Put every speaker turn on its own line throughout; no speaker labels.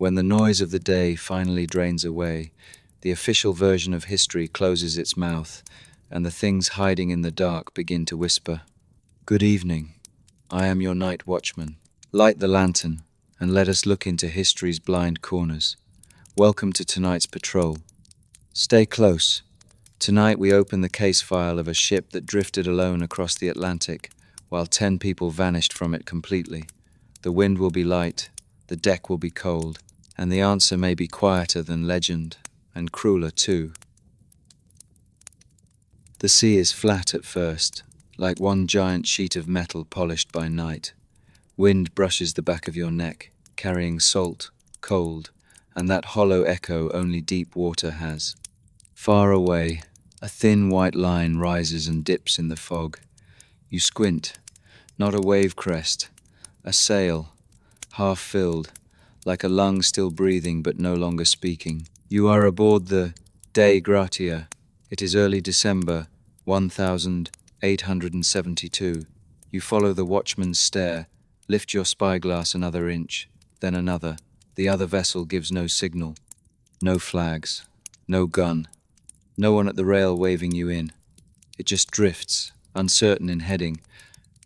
When the noise of the day finally drains away, the official version of history closes its mouth, and the things hiding in the dark begin to whisper. Good evening. I am your Night Watchman. Light the lantern, and let us look into history's blind corners. Welcome to tonight's patrol. Stay close. Tonight we open the case file of a ship that drifted alone across the Atlantic, while 10 people vanished from it completely. The wind will be light, the deck will be cold, and the answer may be quieter than legend, and crueler too. The sea is flat at first, like one giant sheet of metal polished by night. Wind brushes the back of your neck, carrying salt, cold, and that hollow echo only deep water has. Far away, a thin white line rises and dips in the fog. You squint. Not a wave crest, a sail, half filled, like a lung still breathing but no longer speaking. You are aboard the Dei Gratia. It is early December, 1872. You follow the watchman's stare, lift your spyglass another inch, then another. The other vessel gives no signal. No flags, no gun, no one at the rail waving you in. It just drifts, uncertain in heading,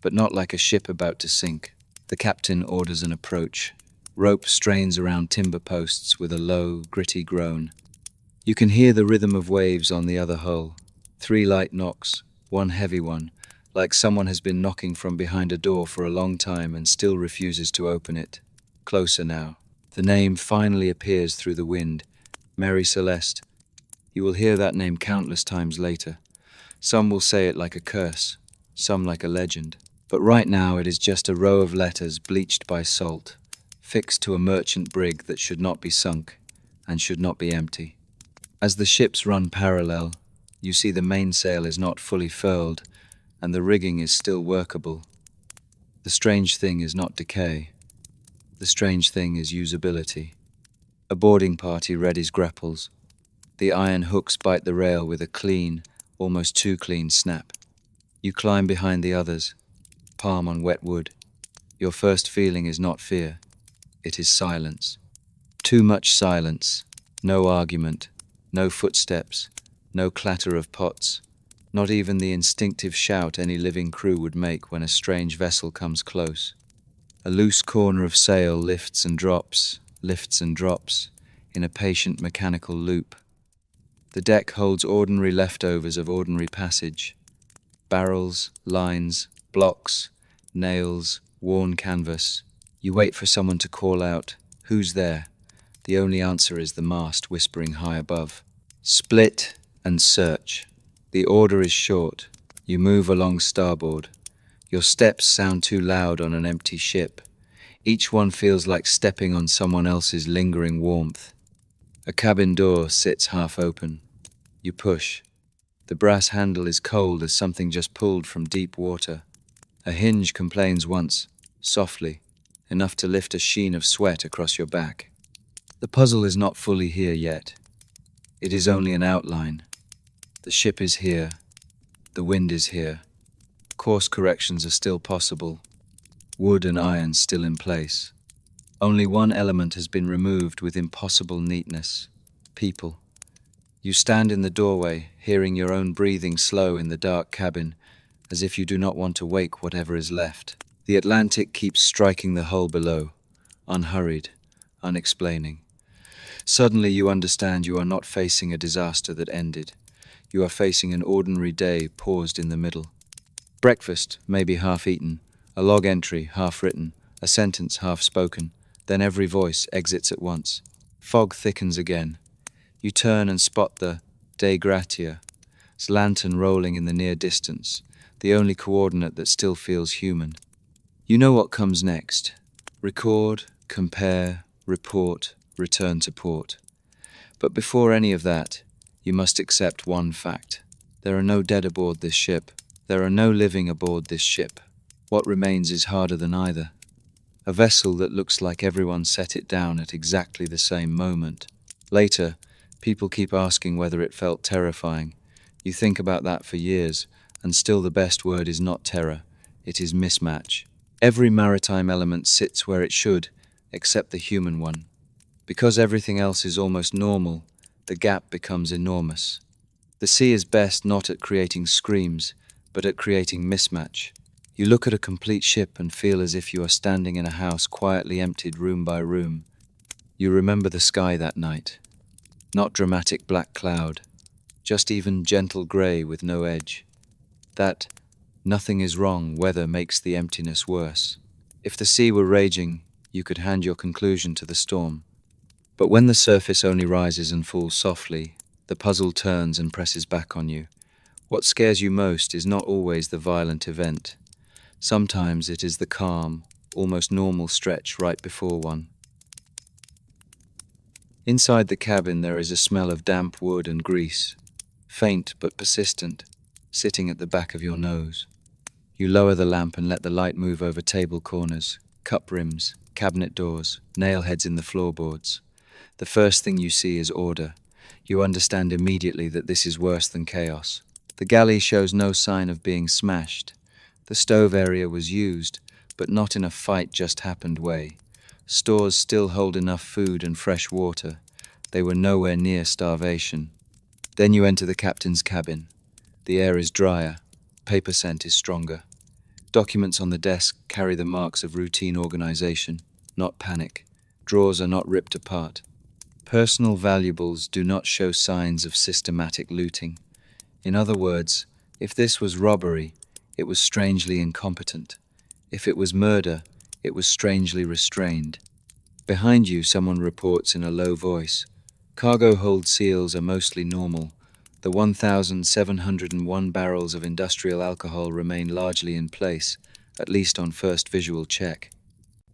but not like a ship about to sink. The captain orders an approach. Rope strains around timber posts with a low, gritty groan. You can hear the rhythm of waves on the other hull. 3 light knocks, 1 heavy one, like someone has been knocking from behind a door for a long time and still refuses to open it. Closer now. The name finally appears through the wind. Mary Celeste. You will hear that name countless times later. Some will say it like a curse, some like a legend. But right now it is just a row of letters bleached by salt, fixed to a merchant brig that should not be sunk and should not be empty. As the ships run parallel, you see the mainsail is not fully furled and the rigging is still workable. The strange thing is not decay. The strange thing is usability. A boarding party readies grapples. The iron hooks bite the rail with a clean, almost too clean snap. You climb behind the others, palm on wet wood. Your first feeling is not fear. It is silence. Too much silence. No argument. No footsteps. No clatter of pots. Not even the instinctive shout any living crew would make when a strange vessel comes close. A loose corner of sail lifts and drops, in a patient mechanical loop. The deck holds ordinary leftovers of ordinary passage. Barrels, lines, blocks, nails, worn canvas. You wait for someone to call out, "Who's there?" The only answer is the mast whispering high above. Split and search. The order is short. You move along starboard. Your steps sound too loud on an empty ship. Each one feels like stepping on someone else's lingering warmth. A cabin door sits half open. You push. The brass handle is cold as something just pulled from deep water. A hinge complains once, softly, enough to lift a sheen of sweat across your back. The puzzle is not fully here yet. It is only an outline. The ship is here. The wind is here. Course corrections are still possible. Wood and iron still in place. Only one element has been removed with impossible neatness. People. You stand in the doorway, hearing your own breathing slow in the dark cabin, as if you do not want to wake whatever is left. The Atlantic keeps striking the hull below, unhurried, unexplaining. Suddenly you understand you are not facing a disaster that ended. You are facing an ordinary day paused in the middle. Breakfast, maybe half eaten, a log entry half written, a sentence half spoken, then every voice exits at once. Fog thickens again. You turn and spot the Dei Gratia's lantern rolling in the near distance, the only coordinate that still feels human. You know what comes next. Record, compare, report, return to port. But before any of that, you must accept one fact. There are no dead aboard this ship. There are no living aboard this ship. What remains is harder than either. A vessel that looks like everyone set it down at exactly the same moment. Later, people keep asking whether it felt terrifying. You think about that for years, and still the best word is not terror, it is mismatch. Every maritime element sits where it should, except the human one. Because everything else is almost normal, the gap becomes enormous. The sea is best not at creating screams, but at creating mismatch. You look at a complete ship and feel as if you are standing in a house quietly emptied room by room. You remember the sky that night. Not dramatic black cloud, just even gentle grey with no edge. That nothing is wrong weather makes the emptiness worse. If the sea were raging, you could hand your conclusion to the storm. But when the surface only rises and falls softly, the puzzle turns and presses back on you. What scares you most is not always the violent event. Sometimes it is the calm, almost normal stretch right before one. Inside the cabin there is a smell of damp wood and grease, faint but persistent, sitting at the back of your nose. You lower the lamp and let the light move over table corners, cup rims, cabinet doors, nail heads in the floorboards. The first thing you see is order. You understand immediately that this is worse than chaos. The galley shows no sign of being smashed. The stove area was used, but not in a fight-just-happened way. Stores still hold enough food and fresh water. They were nowhere near starvation. Then you enter the captain's cabin. The air is drier. Paper scent is stronger. Documents on the desk carry the marks of routine organization, not panic. Drawers are not ripped apart. Personal valuables do not show signs of systematic looting. In other words, if this was robbery, it was strangely incompetent. If it was murder, it was strangely restrained. Behind you, someone reports in a low voice. Cargo hold seals are mostly normal. The 1,701 barrels of industrial alcohol remain largely in place, at least on first visual check.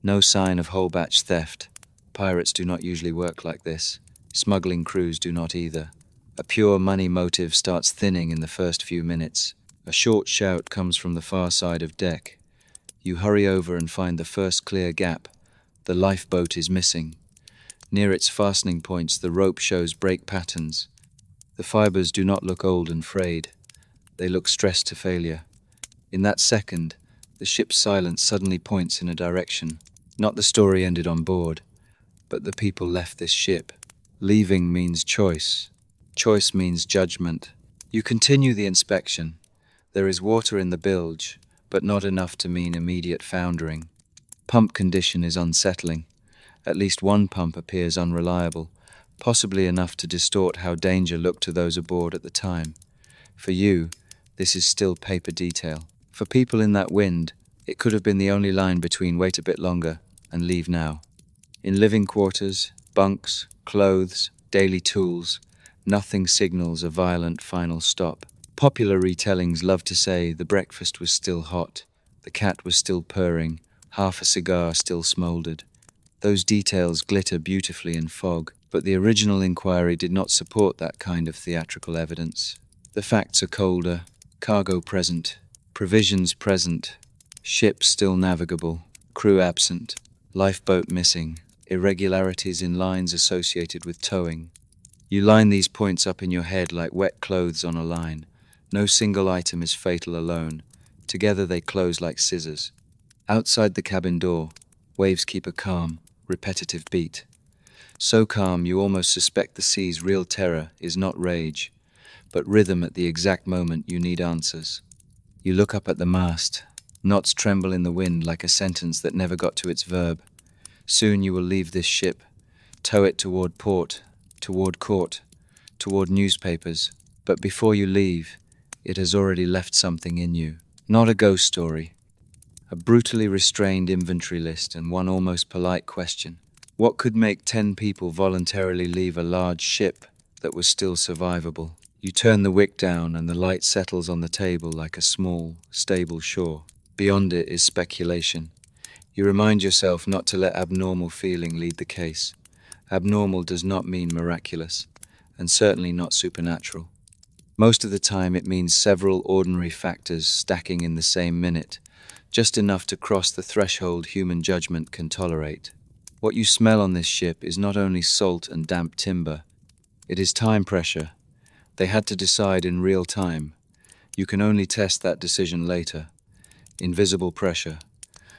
No sign of whole batch theft. Pirates do not usually work like this. Smuggling crews do not either. A pure money motive starts thinning in the first few minutes. A short shout comes from the far side of deck. You hurry over and find the first clear gap. The lifeboat is missing. Near its fastening points, the rope shows break patterns. The fibers do not look old and frayed. They look stressed to failure. In that second, the ship's silence suddenly points in a direction. Not the story ended on board, but the people left this ship. Leaving means choice. Choice means judgment. You continue the inspection. There is water in the bilge, but not enough to mean immediate foundering. Pump condition is unsettling. At least one pump appears unreliable, possibly enough to distort how danger looked to those aboard at the time. For you, this is still paper detail. For people in that wind, it could have been the only line between wait a bit longer and leave now. In living quarters, bunks, clothes, daily tools, nothing signals a violent final stop. Popular retellings love to say the breakfast was still hot, the cat was still purring, half a cigar still smoldered. Those details glitter beautifully in fog, but the original inquiry did not support that kind of theatrical evidence. The facts are colder, cargo present, provisions present, ship still navigable, crew absent, lifeboat missing, irregularities in lines associated with towing. You line these points up in your head like wet clothes on a line. No single item is fatal alone. Together they close like scissors. Outside the cabin door, waves keep a calm, repetitive beat. So calm you almost suspect the sea's real terror is not rage, but rhythm at the exact moment you need answers. You look up at the mast. Knots tremble in the wind like a sentence that never got to its verb. Soon you will leave this ship, tow it toward port, toward court, toward newspapers. But before you leave, it has already left something in you. Not a ghost story. A brutally restrained inventory list and one almost polite question. What could make 10 people voluntarily leave a large ship that was still survivable? You turn the wick down and the light settles on the table like a small, stable shore. Beyond it is speculation. You remind yourself not to let abnormal feeling lead the case. Abnormal does not mean miraculous, and certainly not supernatural. Most of the time it means several ordinary factors stacking in the same minute, just enough to cross the threshold human judgment can tolerate. What you smell on this ship is not only salt and damp timber, it is time pressure. They had to decide in real time. You can only test that decision later. Invisible pressure,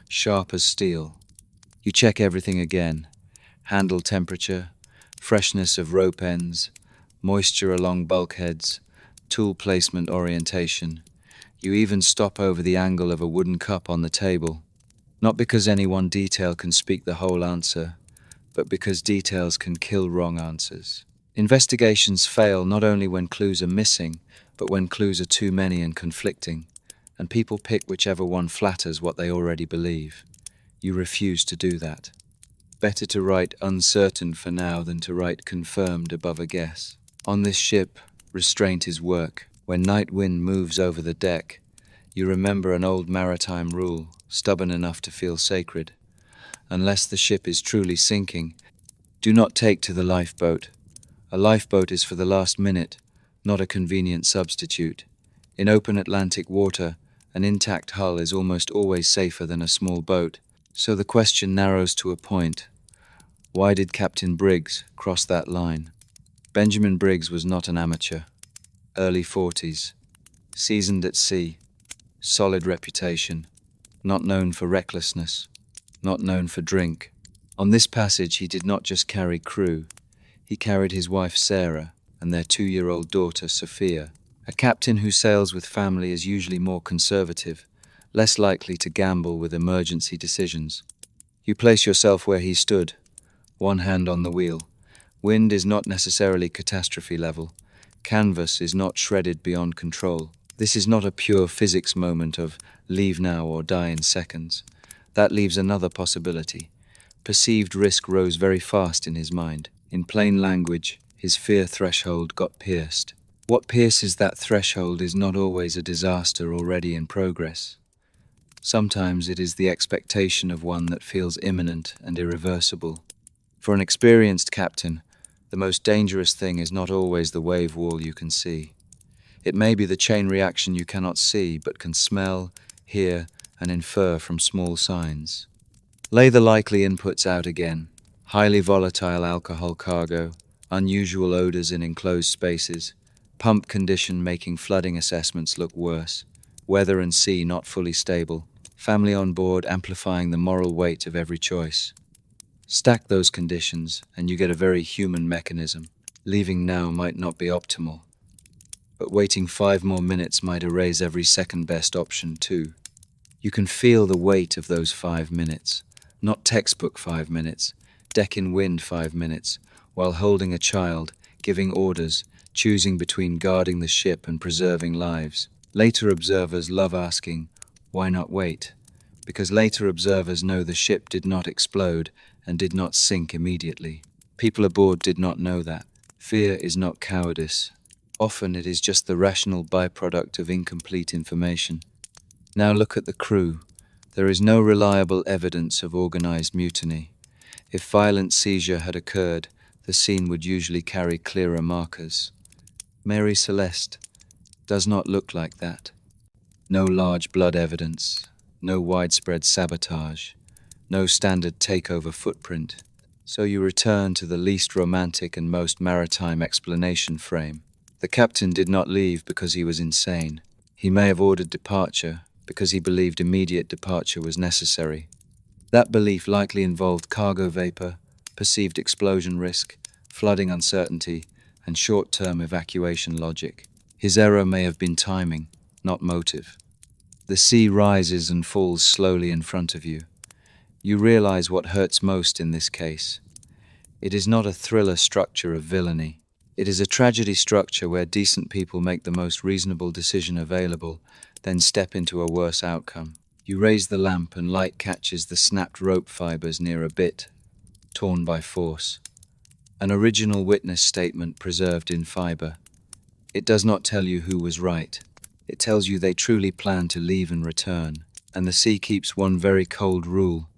sharp as steel. You check everything again. Handle temperature, freshness of rope ends, moisture along bulkheads, tool placement orientation. You even stop over the angle of a wooden cup on the table. Not because any one detail can speak the whole answer, but because details can kill wrong answers. Investigations fail not only when clues are missing, but when clues are too many and conflicting, and people pick whichever one flatters what they already believe. You refuse to do that. Better to write uncertain for now than to write confirmed above a guess. On this ship, restraint is work. When night wind moves over the deck, you remember an old maritime rule, stubborn enough to feel sacred. Unless the ship is truly sinking, do not take to the lifeboat. A lifeboat is for the last minute, not a convenient substitute. In open Atlantic water, an intact hull is almost always safer than a small boat. So the question narrows to a point. Why did Captain Briggs cross that line? Benjamin Briggs was not an amateur. Early 40s, seasoned at sea, solid reputation, not known for recklessness, not known for drink. On this passage he did not just carry crew, he carried his wife Sarah and their 2-year-old daughter Sophia. A captain who sails with family is usually more conservative, less likely to gamble with emergency decisions. You place yourself where he stood, one hand on the wheel. Wind is not necessarily catastrophe level. Canvas is not shredded beyond control. This is not a pure physics moment of leave now or die in seconds. That leaves another possibility. Perceived risk rose very fast in his mind. In plain language, his fear threshold got pierced. What pierces that threshold is not always a disaster already in progress. Sometimes it is the expectation of one that feels imminent and irreversible. For an experienced captain, the most dangerous thing is not always the wave wall you can see. It may be the chain reaction you cannot see, but can smell, hear, and infer from small signs. Lay the likely inputs out again. Highly volatile alcohol cargo, unusual odors in enclosed spaces, pump condition making flooding assessments look worse, weather and sea not fully stable, family on board amplifying the moral weight of every choice. Stack those conditions and you get a very human mechanism. Leaving now might not be optimal, but waiting 5 more minutes might erase every second best option too. You can feel the weight of those 5 minutes, not textbook 5 minutes, deck in wind 5 minutes, while holding a child, giving orders, choosing between guarding the ship and preserving lives. Later observers love asking, why not wait? Because later observers know the ship did not explode and did not sink immediately. People aboard did not know that. Fear is not cowardice. Often it is just the rational byproduct of incomplete information. Now look at the crew. There is no reliable evidence of organized mutiny. If violent seizure had occurred, the scene would usually carry clearer markers. Mary Celeste does not look like that. No large blood evidence, no widespread sabotage, no standard takeover footprint. So you return to the least romantic and most maritime explanation frame. The captain did not leave because he was insane. He may have ordered departure because he believed immediate departure was necessary. That belief likely involved cargo vapor, perceived explosion risk, flooding uncertainty, and short-term evacuation logic. His error may have been timing, not motive. The sea rises and falls slowly in front of you. You realize what hurts most in this case. It is not a thriller structure of villainy. It is a tragedy structure where decent people make the most reasonable decision available, then step into a worse outcome. You raise the lamp and light catches the snapped rope fibers near a bit, torn by force. An original witness statement preserved in fiber. It does not tell you who was right. It tells you they truly plan to leave and return. And the sea keeps one very cold rule.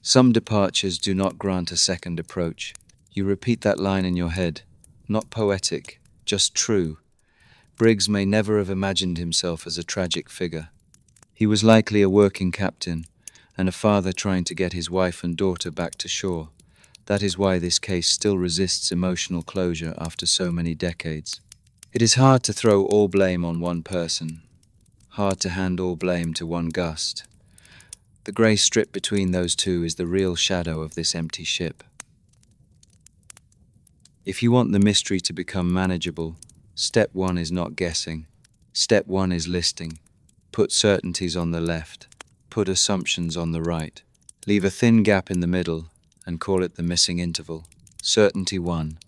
Some departures do not grant a second approach. You repeat that line in your head. Not poetic, just true. Briggs may never have imagined himself as a tragic figure. He was likely a working captain, and a father trying to get his wife and daughter back to shore. That is why this case still resists emotional closure after so many decades. It is hard to throw all blame on one person. Hard to hand all blame to one gust. The grey strip between those two is the real shadow of this empty ship. If you want the mystery to become manageable, step 1 is not guessing. Step 1 is listing. Put certainties on the left. Put assumptions on the right. Leave a thin gap in the middle and call it the missing interval. Certainty 1.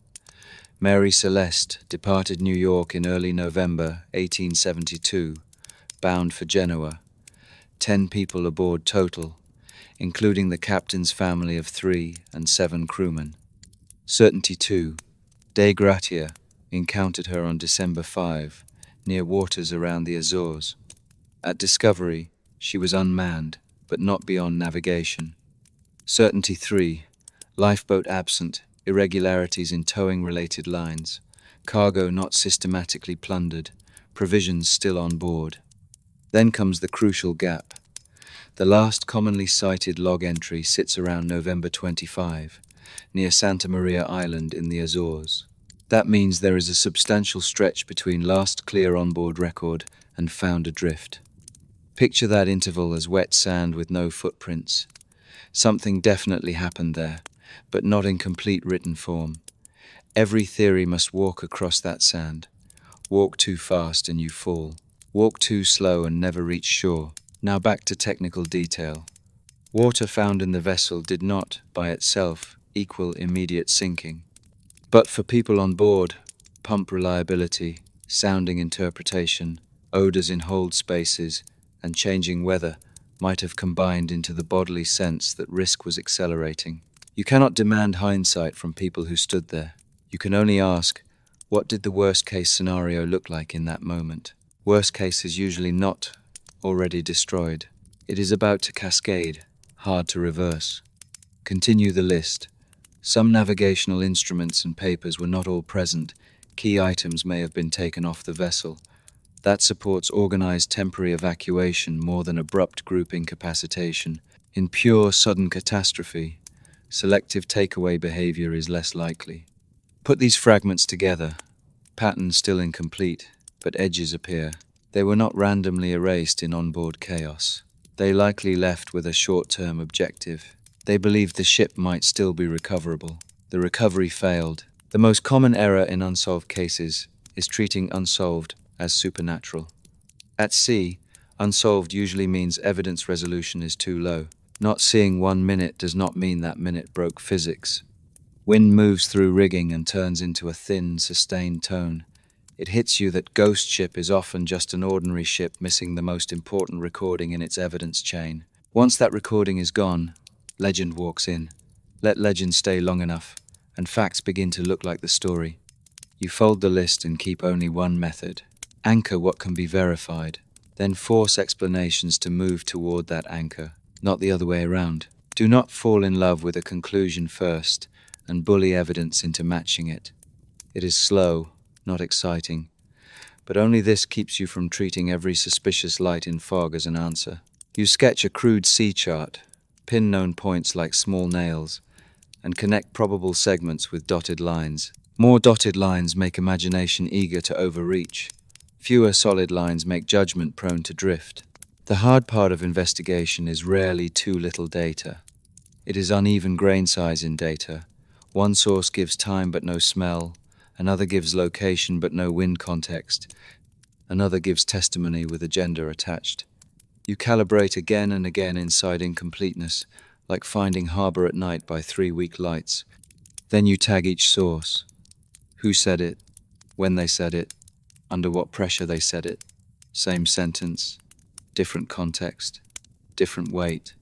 Mary Celeste departed New York in early November 1872, bound for Genoa. 10 people aboard total, including the captain's family of 3 and 7 crewmen. Certainty 2. De Gratia encountered her on December 5, near waters around the Azores. At discovery, she was unmanned, but not beyond navigation. Certainty 3. Lifeboat absent, irregularities in towing-related lines, cargo not systematically plundered, provisions still on board. Then comes the crucial gap. The last commonly cited log entry sits around November 25, near Santa Maria Island in the Azores. That means there is a substantial stretch between last clear onboard record and found adrift. Picture that interval as wet sand with no footprints. Something definitely happened there, but not in complete written form. Every theory must walk across that sand. Walk too fast and you fall. Walk too slow and never reach shore. Now back to technical detail. Water found in the vessel did not, by itself, equal immediate sinking. But for people on board, pump reliability, sounding interpretation, odors in hold spaces, and changing weather might have combined into the bodily sense that risk was accelerating. You cannot demand hindsight from people who stood there. You can only ask, what did the worst-case scenario look like in that moment? Worst case is usually not already destroyed. It is about to cascade, hard to reverse. Continue the list. Some navigational instruments and papers were not all present. Key items may have been taken off the vessel. That supports organized temporary evacuation more than abrupt group incapacitation. In pure sudden catastrophe, selective takeaway behavior is less likely. Put these fragments together. Pattern still incomplete, but edges appear. They were not randomly erased in onboard chaos. They likely left with a short-term objective. They believed the ship might still be recoverable. The recovery failed. The most common error in unsolved cases is treating unsolved as supernatural. At sea, unsolved usually means evidence resolution is too low. Not seeing 1 minute does not mean that minute broke physics. Wind moves through rigging and turns into a thin, sustained tone. It hits you that ghost ship is often just an ordinary ship missing the most important recording in its evidence chain. Once that recording is gone, legend walks in. Let legend stay long enough, and facts begin to look like the story. You fold the list and keep only one method. Anchor what can be verified, then force explanations to move toward that anchor, not the other way around. Do not fall in love with a conclusion first and bully evidence into matching it. It is slow, not exciting, but only this keeps you from treating every suspicious light in fog as an answer. You sketch a crude sea chart, pin known points like small nails, and connect probable segments with dotted lines. More dotted lines make imagination eager to overreach. Fewer solid lines make judgment prone to drift. The hard part of investigation is rarely too little data. It is uneven grain size in data. One source gives time but no smell, another gives location but no wind context, another gives testimony with a gender attached. You calibrate again and again inside incompleteness, like finding harbor at night by 3 weak lights. Then you tag each source. Who said it, when they said it, under what pressure they said it. Same sentence, different context, different weight.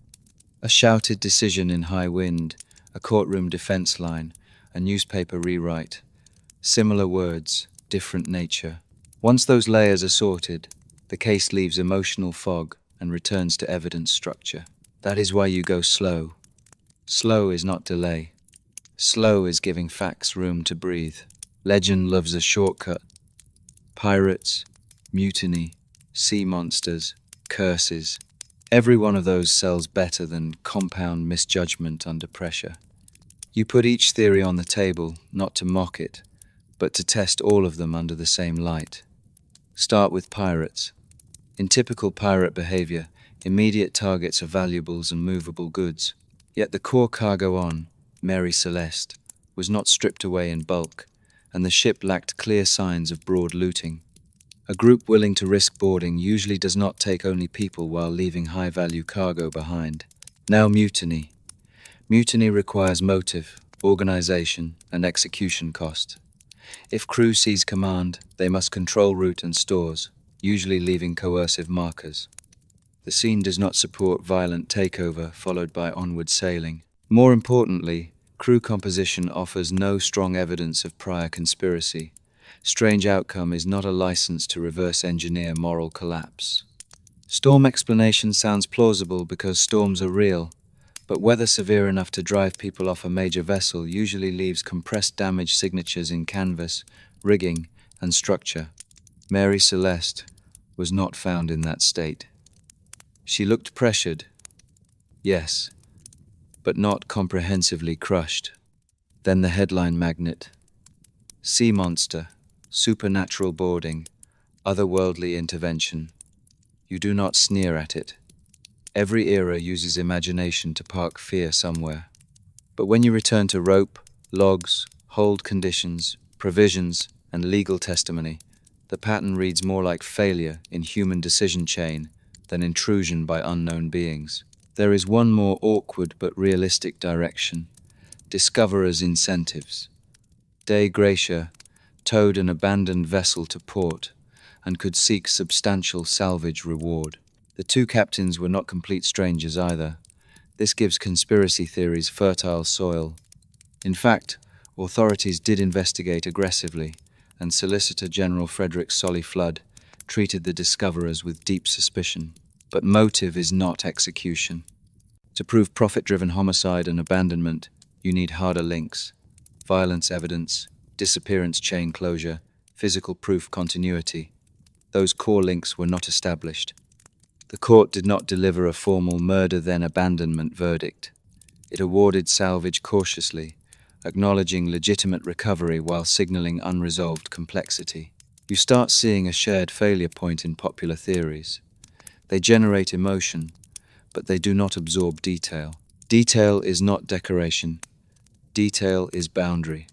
A shouted decision in high wind, a courtroom defense line, a newspaper rewrite. Similar words, different nature. Once those layers are sorted, the case leaves emotional fog and returns to evidence structure. That is why you go slow. Slow is not delay. Slow is giving facts room to breathe. Legend loves a shortcut. Pirates, mutiny, sea monsters, curses. Every one of those sells better than compound misjudgment under pressure. You put each theory on the table, not to mock it, but to test all of them under the same light. Start with pirates. In typical pirate behavior, immediate targets are valuables and movable goods. Yet the core cargo on Mary Celeste was not stripped away in bulk, and the ship lacked clear signs of broad looting. A group willing to risk boarding usually does not take only people while leaving high-value cargo behind. Now mutiny. Mutiny requires motive, organization, and execution cost. If crew seize command, they must control route and stores, usually leaving coercive markers. The scene does not support violent takeover followed by onward sailing. More importantly, crew composition offers no strong evidence of prior conspiracy. Strange outcome is not a license to reverse engineer moral collapse. Storm explanation sounds plausible because storms are real, but weather severe enough to drive people off a major vessel usually leaves compressed damage signatures in canvas, rigging, and structure. Mary Celeste was not found in that state. She looked pressured, yes, but not comprehensively crushed. Then the headline magnet. Sea monster, supernatural boarding, otherworldly intervention. You do not sneer at it. Every era uses imagination to park fear somewhere. But when you return to rope, logs, hold conditions, provisions, and legal testimony, the pattern reads more like failure in human decision chain than intrusion by unknown beings. There is one more awkward but realistic direction. Discoverers' incentives. De Gracia towed an abandoned vessel to port and could seek substantial salvage reward. The two captains were not complete strangers either. This gives conspiracy theories fertile soil. In fact, authorities did investigate aggressively, and Solicitor General Frederick Solly Flood treated the discoverers with deep suspicion. But motive is not execution. To prove profit-driven homicide and abandonment, you need harder links: violence evidence, disappearance chain closure, physical proof continuity. Those core links were not established. The court did not deliver a formal murder then abandonment verdict. It awarded salvage cautiously, acknowledging legitimate recovery while signaling unresolved complexity. You start seeing a shared failure point in popular theories. They generate emotion, but they do not absorb detail. Detail is not decoration. Detail is boundary.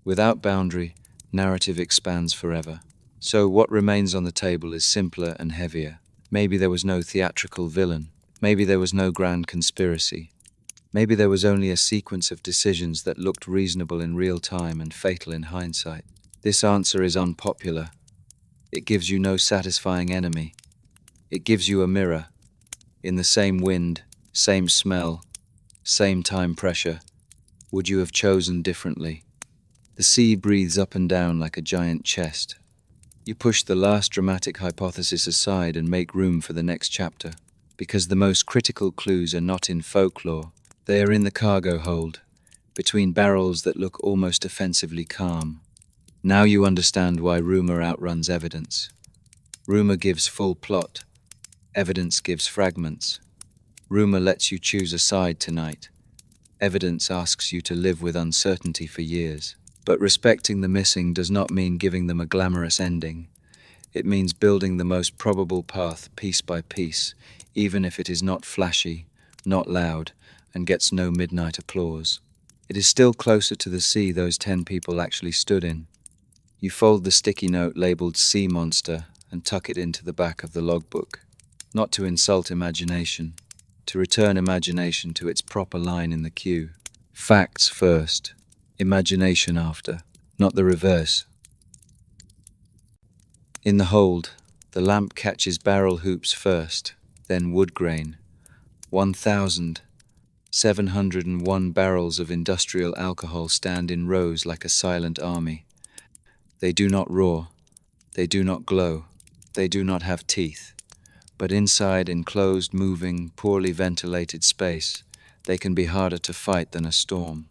Without boundary, narrative expands forever. So what remains on the table is simpler and heavier. Maybe there was no theatrical villain. Maybe there was no grand conspiracy. Maybe there was only a sequence of decisions that looked reasonable in real time and fatal in hindsight. This answer is unpopular. It gives you no satisfying enemy. It gives you a mirror. In the same wind, same smell, same time pressure, would you have chosen differently? The sea breathes up and down like a giant chest. You push the last dramatic hypothesis aside and make room for the next chapter, because the most critical clues are not in folklore. They are in the cargo hold, between barrels that look almost offensively calm. Now you understand why rumor outruns evidence. Rumor gives full plot. Evidence gives fragments. Rumor lets you choose a side tonight. Evidence asks you to live with uncertainty for years. But respecting the missing does not mean giving them a glamorous ending. It means building the most probable path piece by piece, even if it is not flashy, not loud, and gets no midnight applause. It is still closer to the sea those 10 people actually stood in. You fold the sticky note labeled Sea Monster and tuck it into the back of the logbook. Not to insult imagination, to return imagination to its proper line in the queue. Facts first. Imagination after, not the reverse. In the hold, the lamp catches barrel hoops first, then wood grain. 1,701 barrels of industrial alcohol stand in rows like a silent army. They do not roar, they do not glow, they do not have teeth. But inside enclosed, moving, poorly ventilated space, they can be harder to fight than a storm.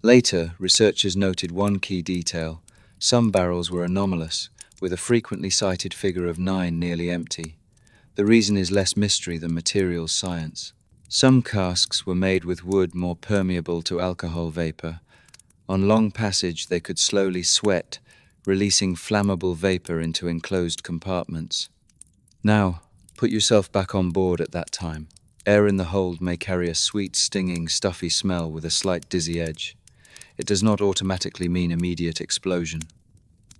Later, researchers noted one key detail. Some barrels were anomalous, with a frequently cited figure of 9 nearly empty. The reason is less mystery than materials science. Some casks were made with wood more permeable to alcohol vapor. On long passage, they could slowly sweat, releasing flammable vapor into enclosed compartments. Now, put yourself back on board at that time. Air in the hold may carry a sweet, stinging, stuffy smell with a slight dizzy edge. It does not automatically mean immediate explosion,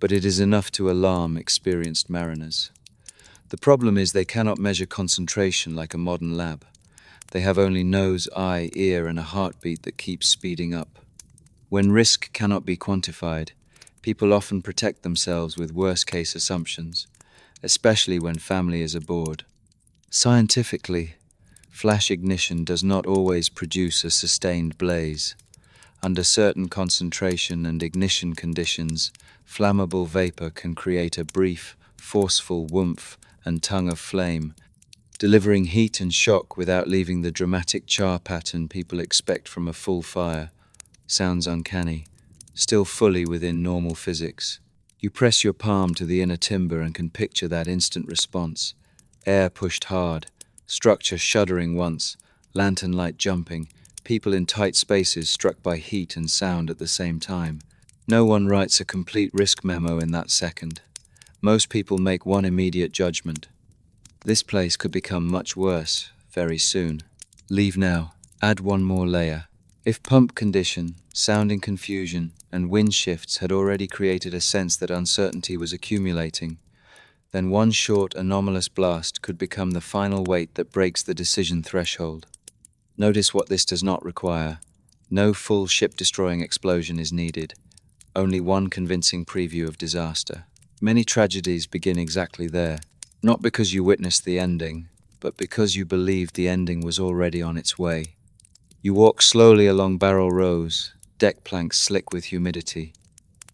but it is enough to alarm experienced mariners. The problem is they cannot measure concentration like a modern lab. They have only nose, eye, ear, and a heartbeat that keeps speeding up. When risk cannot be quantified, people often protect themselves with worst-case assumptions, especially when family is aboard. Scientifically, flash ignition does not always produce a sustained blaze. Under certain concentration and ignition conditions, flammable vapor can create a brief, forceful whoomph and tongue of flame, delivering heat and shock without leaving the dramatic char pattern people expect from a full fire. Sounds uncanny, still fully within normal physics. You press your palm to the inner timber and can picture that instant response. Air pushed hard, structure shuddering once, lantern light jumping, people in tight spaces struck by heat and sound at the same time. No one writes a complete risk memo in that second. Most people make one immediate judgment. This place could become much worse very soon. Leave now. Add one more layer. If pump condition, sounding confusion, and wind shifts had already created a sense that uncertainty was accumulating, then one short, anomalous blast could become the final weight that breaks the decision threshold. Notice what this does not require. No full ship-destroying explosion is needed. Only one convincing preview of disaster. Many tragedies begin exactly there, not because you witnessed the ending, but because you believed the ending was already on its way. You walk slowly along barrel rows, deck planks slick with humidity.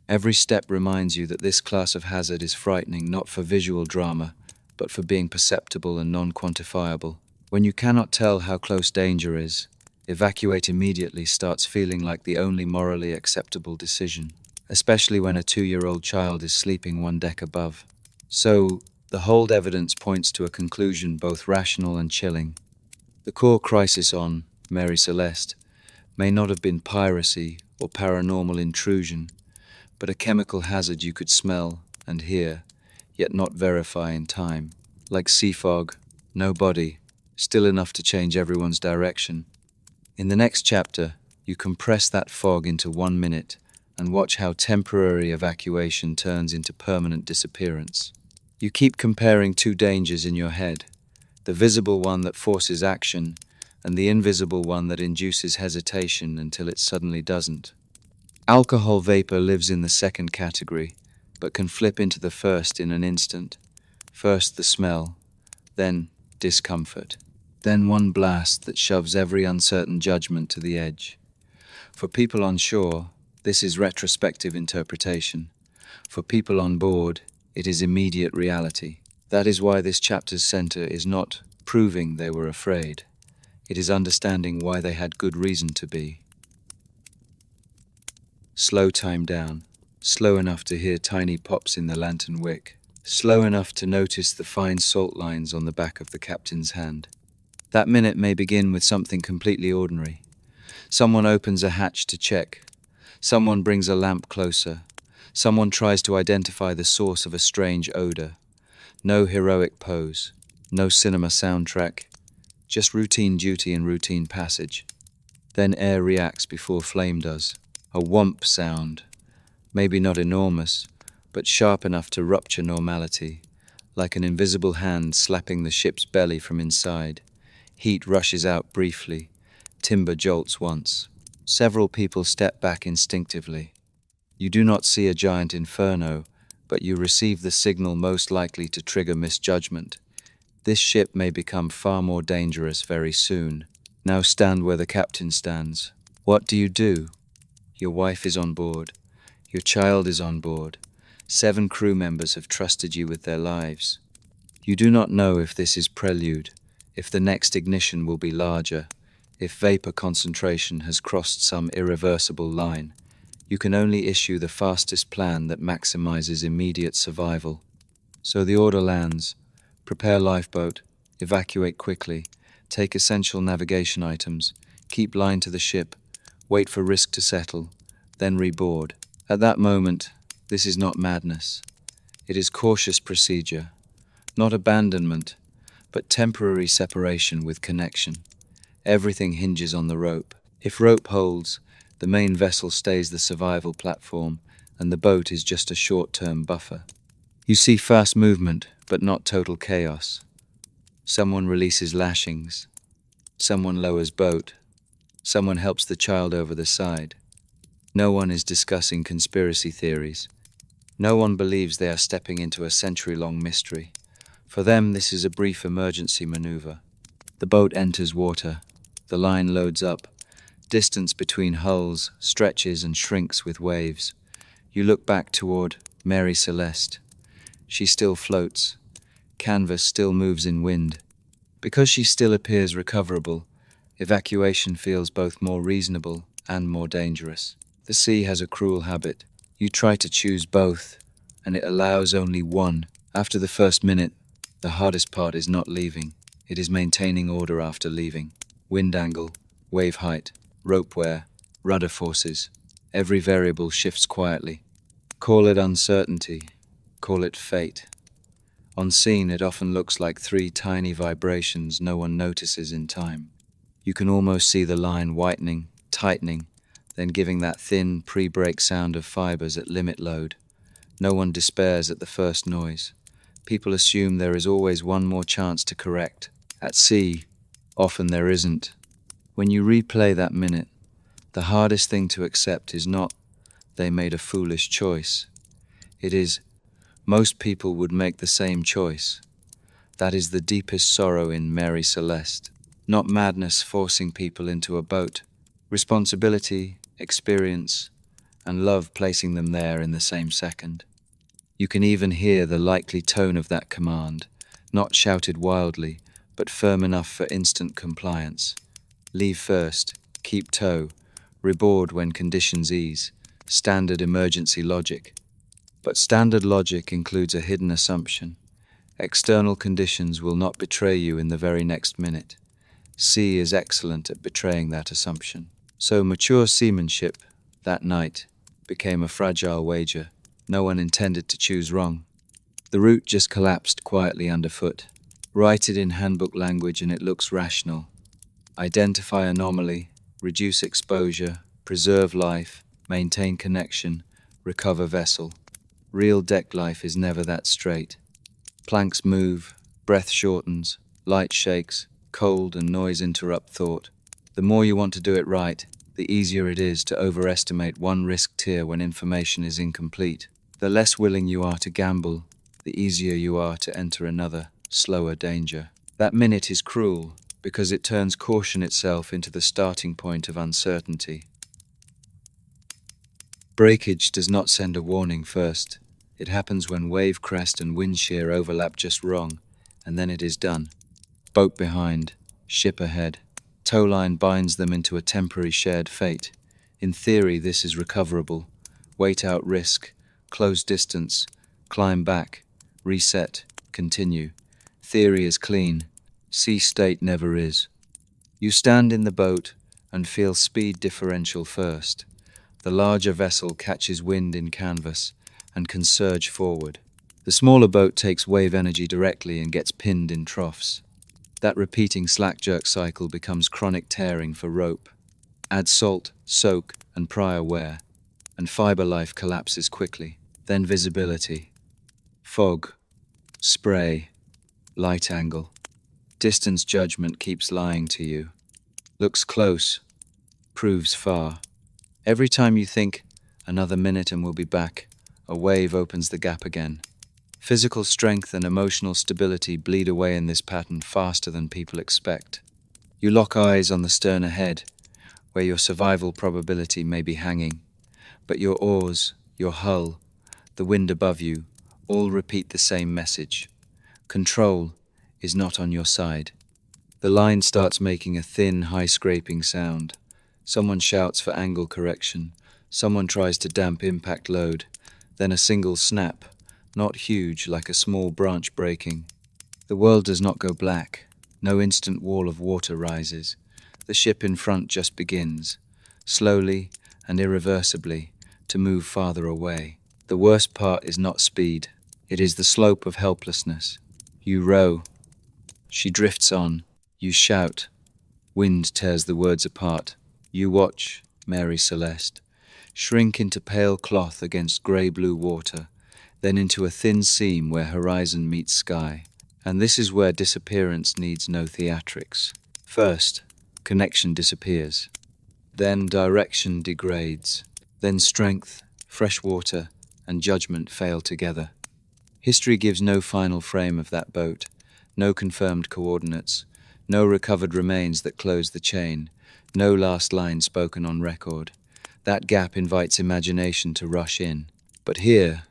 Every step reminds you that this class of hazard is frightening not for visual drama, but for being perceptible and non-quantifiable. When you cannot tell how close danger is, evacuate immediately starts feeling like the only morally acceptable decision, especially when a 2-year-old child is sleeping one deck above. So, the hold evidence points to a conclusion both rational and chilling. The core crisis on Mary Celeste may not have been piracy or paranormal intrusion, but a chemical hazard you could smell and hear, yet not verify in time. Like sea fog, no body, still enough to change everyone's direction. In the next chapter, you compress that fog into 1 minute and watch how temporary evacuation turns into permanent disappearance. You keep comparing two dangers in your head, the visible one that forces action and the invisible one that induces hesitation until it suddenly doesn't. Alcohol vapor lives in the second category, but can flip into the first in an instant. First the smell, then discomfort, then one blast that shoves every uncertain judgment to the edge. For people on shore, this is retrospective interpretation. For people on board, it is immediate reality. That is why this chapter's center is not proving they were afraid. It is understanding why they had good reason to be. Slow time down, slow enough to hear tiny pops in the lantern wick, slow enough to notice the fine salt lines on the back of the captain's hand. That minute may begin with something completely ordinary. Someone opens a hatch to check. Someone brings a lamp closer. Someone tries to identify the source of a strange odor. No heroic pose, no cinema soundtrack, just routine duty and routine passage. Then air reacts before flame does. A whomp sound, maybe not enormous, but sharp enough to rupture normality, like an invisible hand slapping the ship's belly from inside. Heat rushes out briefly, timber jolts once. Several people step back instinctively. You do not see a giant inferno, but you receive the signal most likely to trigger misjudgment. This ship may become far more dangerous very soon. Now stand where the captain stands. What do you do? Your wife is on board. Your child is on board. 7 crew members have trusted you with their lives. You do not know if this is prelude, if the next ignition will be larger, if vapor concentration has crossed some irreversible line. You can only issue the fastest plan that maximizes immediate survival. So the order lands. Prepare lifeboat, evacuate quickly, take essential navigation items, keep line to the ship, wait for risk to settle, then reboard. At that moment, this is not madness. It is cautious procedure, not abandonment, but temporary separation with connection. Everything hinges on the rope. If rope holds, The main vessel stays the survival platform, and the boat is just a short-term buffer. You see fast movement, but not total chaos. Someone releases lashings. Someone lowers boat. Someone helps the child over the side. No one is discussing conspiracy theories. No one believes they are stepping into a century-long mystery. For them, this is a brief emergency maneuver. The boat enters water. The line loads up. Distance between hulls stretches and shrinks with waves. You look back toward Mary Celeste. She still floats. Canvas still moves in wind. Because she still appears recoverable, evacuation feels both more reasonable and more dangerous. The sea has a cruel habit. You try to choose both, and it allows only one. After the first minute, the hardest part is not leaving. It is maintaining order after leaving. Wind angle, wave height, rope wear, rudder forces. Every variable shifts quietly. Call it uncertainty. Call it fate. On scene, it often looks like three tiny vibrations no one notices in time. You can almost see the line whitening, tightening, then giving that thin pre-break sound of fibers at limit load. No one despairs at the first noise. People assume there is always one more chance to correct. At sea, often there isn't. When you replay that minute, the hardest thing to accept is not they made a foolish choice. It is most people would make the same choice. That is the deepest sorrow in Mary Celeste. Not madness forcing people into a boat. Responsibility, experience, and love placing them there in the same second. You can even hear the likely tone of that command, not shouted wildly, but firm enough for instant compliance. Leave first, keep tow, reboard when conditions ease. Standard emergency logic. But standard logic includes a hidden assumption. External conditions will not betray you in the very next minute. Sea is excellent at betraying that assumption. So mature seamanship, that night, became a fragile wager. No one intended to choose wrong. The route just collapsed quietly underfoot. Write it in handbook language and it looks rational. Identify anomaly, reduce exposure, preserve life, maintain connection, recover vessel. Real deck life is never that straight. Planks move, breath shortens, light shakes, cold and noise interrupt thought. The more you want to do it right, the easier it is to overestimate one risk tier when information is incomplete. The less willing you are to gamble, the easier you are to enter another, slower danger. That minute is cruel because it turns caution itself into the starting point of uncertainty. Breakage does not send a warning first. It happens when wave crest and wind shear overlap just wrong, and then it is done. Boat behind, ship ahead. Tow line binds them into a temporary shared fate. In theory, this is recoverable. Wait out risk, close distance, climb back, reset, continue. Theory is clean. Sea state never is. You stand in the boat and feel speed differential first. The larger vessel catches wind in canvas and can surge forward. The smaller boat takes wave energy directly and gets pinned in troughs. That repeating slack-jerk cycle becomes chronic tearing for rope. Add salt, soak, and prior wear, and fiber life collapses quickly. Then visibility. Fog, spray, light angle. Distance judgment keeps lying to you. Looks close, proves far. Every time you think, another minute and we'll be back, a wave opens the gap again. Physical strength and emotional stability bleed away in this pattern faster than people expect. You lock eyes on the stern ahead, where your survival probability may be hanging, but your oars, your hull, the wind above you, all repeat the same message. Control is not on your side. The line starts making a thin, high-scraping sound. Someone shouts for angle correction. Someone tries to damp impact load. Then a single snap, not huge, like a small branch breaking. The world does not go black. No instant wall of water rises. The ship in front just begins, slowly and irreversibly, to move farther away. The worst part is not speed. It is the slope of helplessness. You row. She drifts on. You shout. Wind tears the words apart. You watch, Mary Celeste, shrink into pale cloth against grey-blue water, then into a thin seam where horizon meets sky. And this is where disappearance needs no theatrics. First, connection disappears. Then direction degrades. Then strength, fresh water, and judgment fail together. History gives no final frame of that boat, no confirmed coordinates, no recovered remains that close the chain, no last line spoken on record. That gap invites imagination to rush in. But here,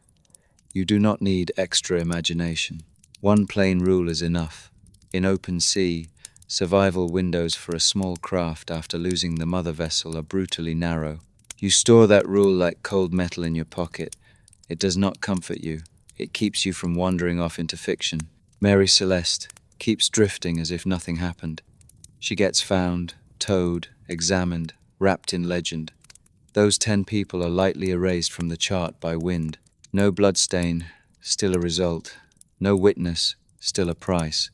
you do not need extra imagination. One plain rule is enough. In open sea, survival windows for a small craft after losing the mother vessel are brutally narrow. You store that rule like cold metal in your pocket. It does not comfort you. It keeps you from wandering off into fiction. Mary Celeste keeps drifting as if nothing happened. She gets found, towed, examined, wrapped in legend. Those 10 people are lightly erased from the chart by wind. No bloodstain, still a result. No witness, still a price.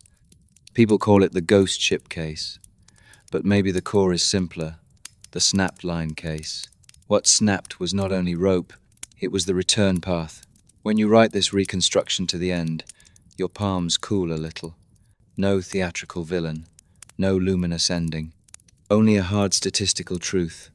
People call it the ghost ship case. But maybe the core is simpler. The snapped line case. What snapped was not only rope, it was the return path. When you write this reconstruction to the end, your palms cool a little. No theatrical villain. No luminous ending. Only a hard statistical truth.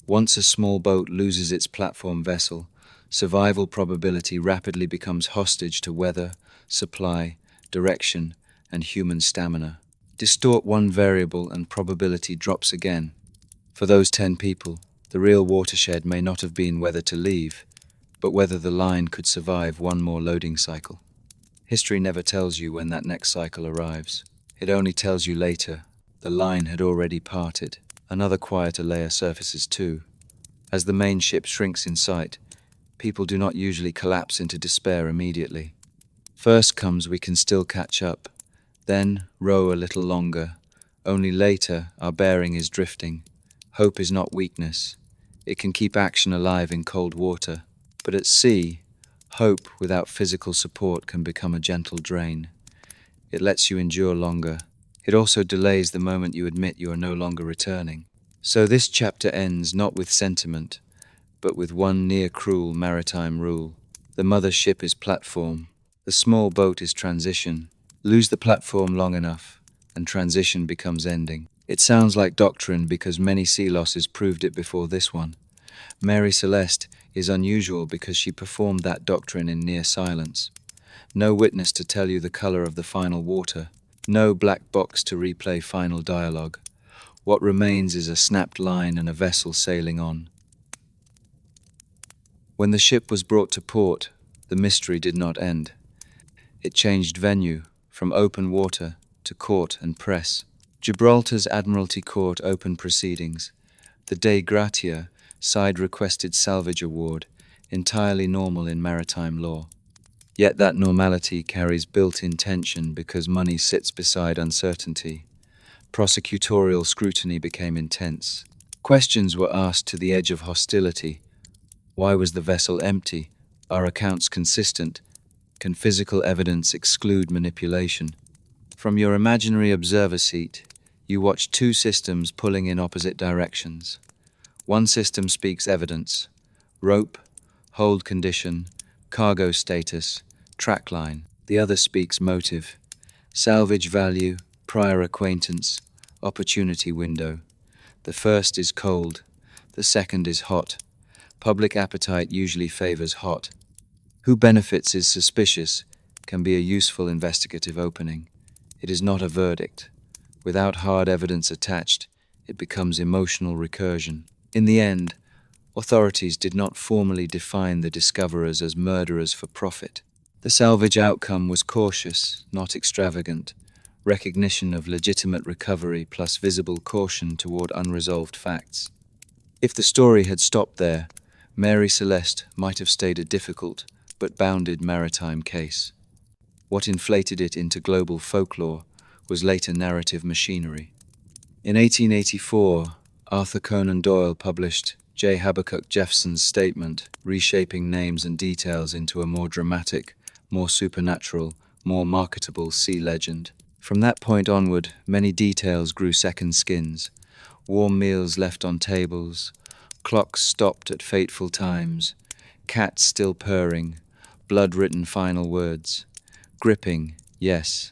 Once a small boat loses its platform vessel, survival probability rapidly becomes hostage to weather, supply, direction, and human stamina. Distort one variable and probability drops again. For those 10 people, the real watershed may not have been whether to leave, but whether the line could survive one more loading cycle. History never tells you when that next cycle arrives. It only tells you later. The line had already parted. Another quieter layer surfaces too. As the main ship shrinks in sight, people do not usually collapse into despair immediately. First comes we can still catch up, then row a little longer. Only later our bearing is drifting. Hope is not weakness. It can keep action alive in cold water. But at sea, hope without physical support can become a gentle drain. It lets you endure longer. It also delays the moment you admit you are no longer returning. So this chapter ends not with sentiment, but with one near-cruel maritime rule. The mother ship is platform. The small boat is transition. Lose the platform long enough, and transition becomes ending. It sounds like doctrine because many sea losses proved it before this one. Mary Celeste is unusual because she performed that doctrine in near silence. No witness to tell you the color of the final water. No black box to replay final dialogue. What remains is a snapped line and a vessel sailing on. When the ship was brought to port, the mystery did not end. It changed venue, from open water to court and press. Gibraltar's Admiralty Court opened proceedings. The De Gratia side requested salvage award, entirely normal in maritime law. Yet that normality carries built-in tension because money sits beside uncertainty. Prosecutorial scrutiny became intense. Questions were asked to the edge of hostility. Why was the vessel empty? Are accounts consistent? Can physical evidence exclude manipulation? From your imaginary observer seat, you watch two systems pulling in opposite directions. One system speaks evidence: rope, hold condition, cargo status, track line. The other speaks motive: salvage value, prior acquaintance, opportunity window. The first is cold, the second is hot. Public appetite usually favors hot. Who benefits is suspicious, can be a useful investigative opening. It is not a verdict. Without hard evidence attached, it becomes emotional recursion. In the end, authorities did not formally define the discoverers as murderers for profit. The salvage outcome was cautious, not extravagant, recognition of legitimate recovery plus visible caution toward unresolved facts. If the story had stopped there, Mary Celeste might have stayed a difficult but bounded maritime case. What inflated it into global folklore was later narrative machinery. In 1884, Arthur Conan Doyle published J. Habakkuk Jeffson's statement, reshaping names and details into a more dramatic, more supernatural, more marketable sea legend. From that point onward, many details grew second skins. Warm meals left on tables, Clocks stopped at fateful times, cats still purring, blood-written final words. Gripping, yes,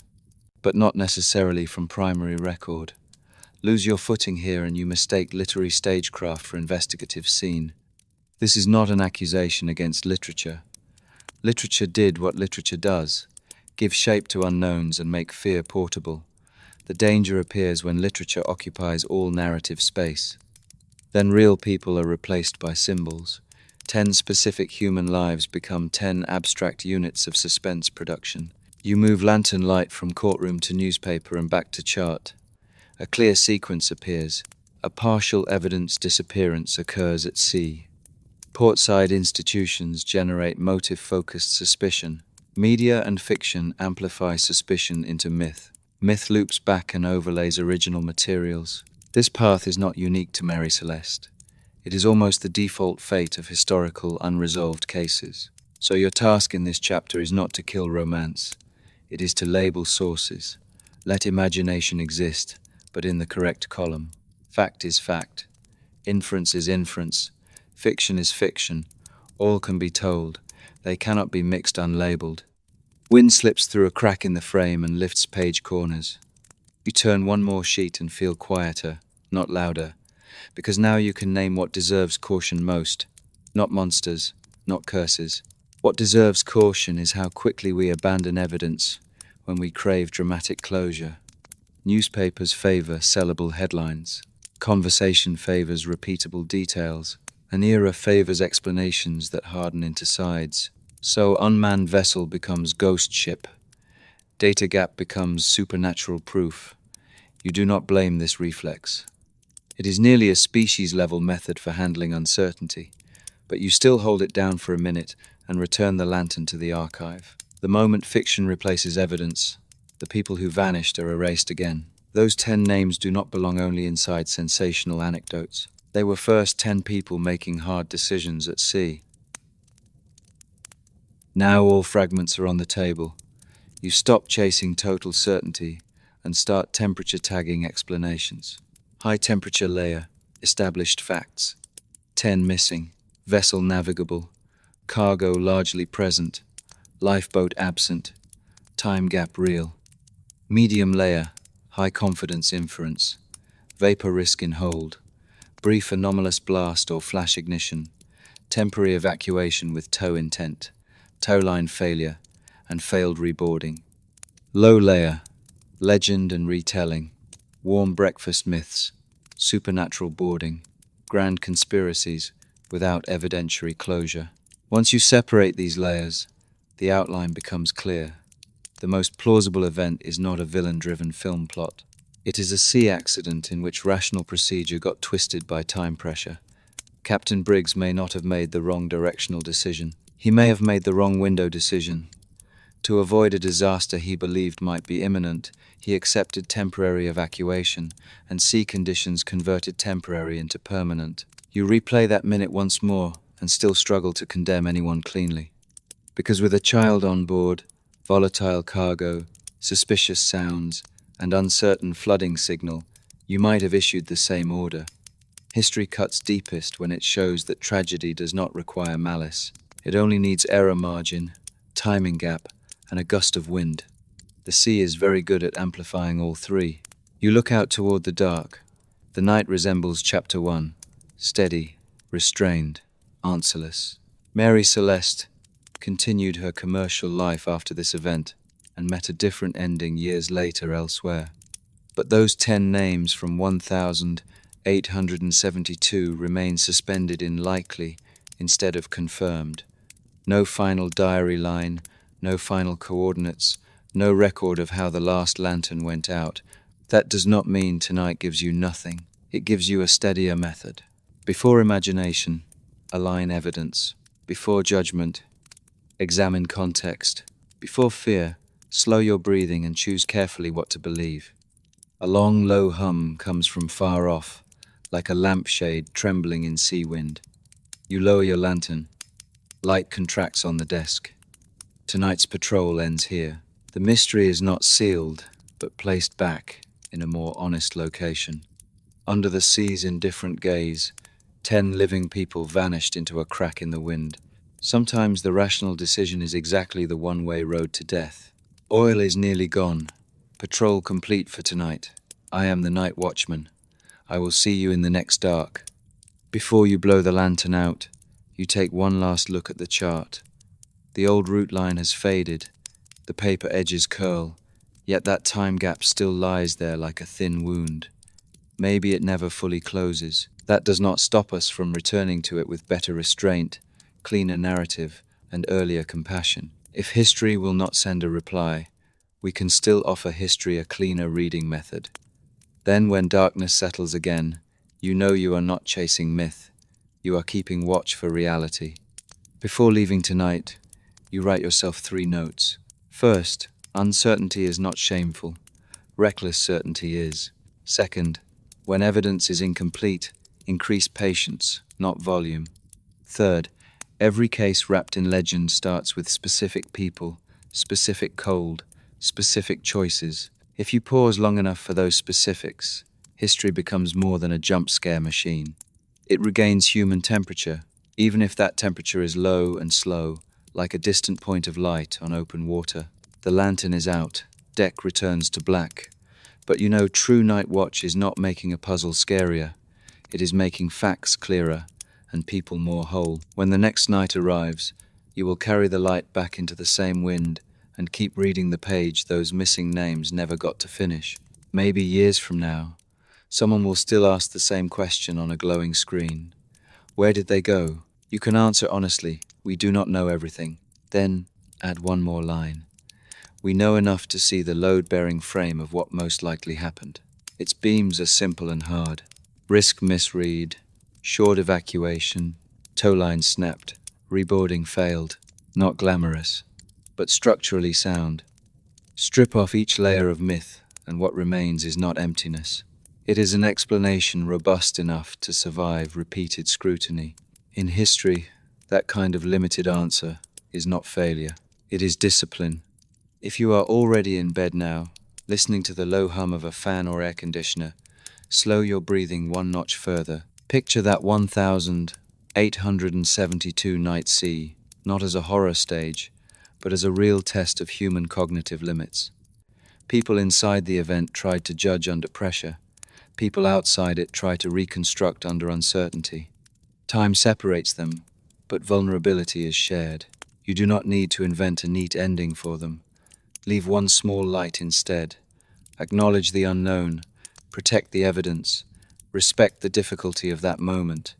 but not necessarily from primary record. Lose your footing here and you mistake literary stagecraft for investigative scene. This is not an accusation against literature. Literature did what literature does, give shape to unknowns and make fear portable. The danger appears when literature occupies all narrative space. Then real people are replaced by symbols. 10 specific human lives become 10 abstract units of suspense production. You move lantern light from courtroom to newspaper and back to chart. A clear sequence appears. A partial evidence disappearance occurs at sea. Portside institutions generate motive-focused suspicion. Media and fiction amplify suspicion into myth. Myth loops back and overlays original materials. This path is not unique to Mary Celeste. It is almost the default fate of historical, unresolved cases. So your task in this chapter is not to kill romance. It is to label sources. Let imagination exist, but in the correct column. Fact is fact. Inference is inference. Fiction is fiction. All can be told. They cannot be mixed unlabeled. Wind slips through a crack in the frame and lifts page corners. You turn one more sheet and feel quieter, not louder, because now you can name what deserves caution most. Not monsters, not curses. What deserves caution is how quickly we abandon evidence when we crave dramatic closure. Newspapers favor sellable headlines. Conversation favors repeatable details. An era favors explanations that harden into sides. So unmanned vessel becomes ghost ship. Data gap becomes supernatural proof. You do not blame this reflex. It is nearly a species-level method for handling uncertainty, but you still hold it down for a minute and return the lantern to the archive. The moment fiction replaces evidence, the people who vanished are erased again. Those 10 names do not belong only inside sensational anecdotes. They were first 10 people making hard decisions at sea. Now all fragments are on the table. You stop chasing total certainty and start temperature tagging explanations. High temperature layer, established facts. 10 missing, vessel navigable, cargo largely present, lifeboat absent, time gap real. Medium layer, high confidence inference, vapor risk in hold, brief anomalous blast or flash ignition, temporary evacuation with tow intent, tow line failure, and failed reboarding. Low layer, legend and retelling, warm breakfast myths, supernatural boarding, grand conspiracies without evidentiary closure. Once you separate these layers, the outline becomes clear. The most plausible event is not a villain-driven film plot. It is a sea accident in which rational procedure got twisted by time pressure. Captain Briggs may not have made the wrong directional decision. He may have made the wrong window decision. To avoid a disaster he believed might be imminent, he accepted temporary evacuation, and sea conditions converted temporary into permanent. You replay that minute once more, and still struggle to condemn anyone cleanly. Because with a child on board, volatile cargo, suspicious sounds, and uncertain flooding signal, you might have issued the same order. History cuts deepest when it shows that tragedy does not require malice. It only needs error margin, timing gap, and a gust of wind. The sea is very good at amplifying all three. You look out toward the dark. The night resembles chapter 1, steady, restrained, answerless. Mary Celeste continued her commercial life after this event and met a different ending years later elsewhere. But those 10 names from 1872 remain suspended in likely instead of confirmed. No final diary line, no final coordinates, no record of how the last lantern went out. That does not mean tonight gives you nothing. It gives you a steadier method. Before imagination, align evidence. Before judgment, examine context. Before fear, slow your breathing and choose carefully what to believe. A long, low hum comes from far off, like a lampshade trembling in sea wind. You lower your lantern. Light contracts on the desk. Tonight's patrol ends here. The mystery is not sealed, but placed back in a more honest location. Under the sea's indifferent gaze, 10 living people vanished into a crack in the wind. Sometimes the rational decision is exactly the one-way road to death. Oil is nearly gone. Patrol complete for tonight. I am the Night Watchman. I will see you in the next dark. Before you blow the lantern out, you take one last look at the chart. The old route line has faded. The paper edges curl, yet that time gap still lies there like a thin wound. Maybe it never fully closes. That does not stop us from returning to it with better restraint, cleaner narrative, and earlier compassion. If history will not send a reply, we can still offer history a cleaner reading method. Then when darkness settles again, you know you are not chasing myth. You are keeping watch for reality. Before leaving tonight, you write yourself 3 notes. First, uncertainty is not shameful. Reckless certainty is. Second, when evidence is incomplete, increase patience, not volume. Third, every case wrapped in legend starts with specific people, specific cold, specific choices. If you pause long enough for those specifics, history becomes more than a jump scare machine. It regains human temperature, even if that temperature is low and slow, like a distant point of light on open water. The lantern is out, deck returns to black. But you know, true night watch is not making a puzzle scarier. It is making facts clearer and people more whole. When the next night arrives, you will carry the light back into the same wind and keep reading the page those missing names never got to finish. Maybe years from now, someone will still ask the same question on a glowing screen. Where did they go? You can answer honestly, we do not know everything. Then add one more line. We know enough to see the load-bearing frame of what most likely happened. Its beams are simple and hard. Risk misread, short evacuation, tow line snapped, reboarding failed. Not glamorous, but structurally sound. Strip off each layer of myth, and what remains is not emptiness. It is an explanation robust enough to survive repeated scrutiny. In history, that kind of limited answer is not failure. It is discipline. If you are already in bed now, listening to the low hum of a fan or air conditioner, slow your breathing one notch further. Picture that 1,872 night sea, not as a horror stage, but as a real test of human cognitive limits. People inside the event tried to judge under pressure. People outside it try to reconstruct under uncertainty. Time separates them, but vulnerability is shared. You do not need to invent a neat ending for them. Leave one small light instead. Acknowledge the unknown, protect the evidence, respect the difficulty of that moment.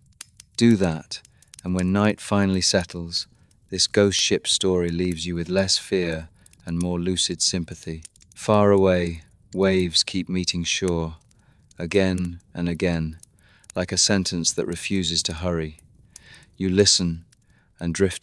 Do that, and when night finally settles, this ghost ship story leaves you with less fear and more lucid sympathy. Far away, waves keep meeting shore, again and again, like a sentence that refuses to hurry. You listen and drift to